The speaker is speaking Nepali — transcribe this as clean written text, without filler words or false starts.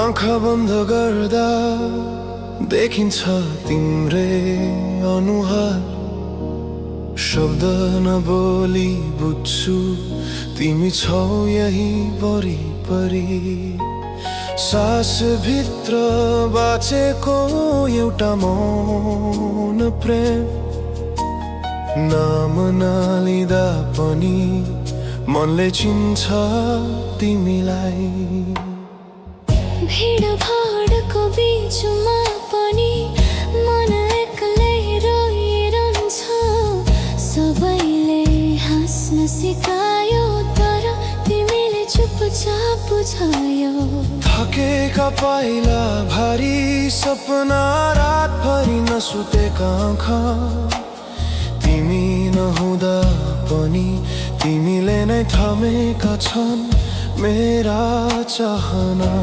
आँखा बन्द गर्दा देखिन्छ तिम्रै अनुहार। शब्द नबोली बुझ्छु तिमी छौ यही वरिपरि। सास भित्र बाँचेको एउटा मौन प्रेम, नाम नलिँदा पनि मनले चिन्छ तिमीलाई। भिडभाडको बीचमा पनि मन एक्लै रोइरहन्छ। सबैले हाँस्न सिकायो तर तिमीले चुपचाप बुझायो। थकेका पाइला भारी सपना रातभरि नसुतेका आँखा। तिमी नहुँदा पनि तिमीले नै थामेका छन् मेरा चाहना।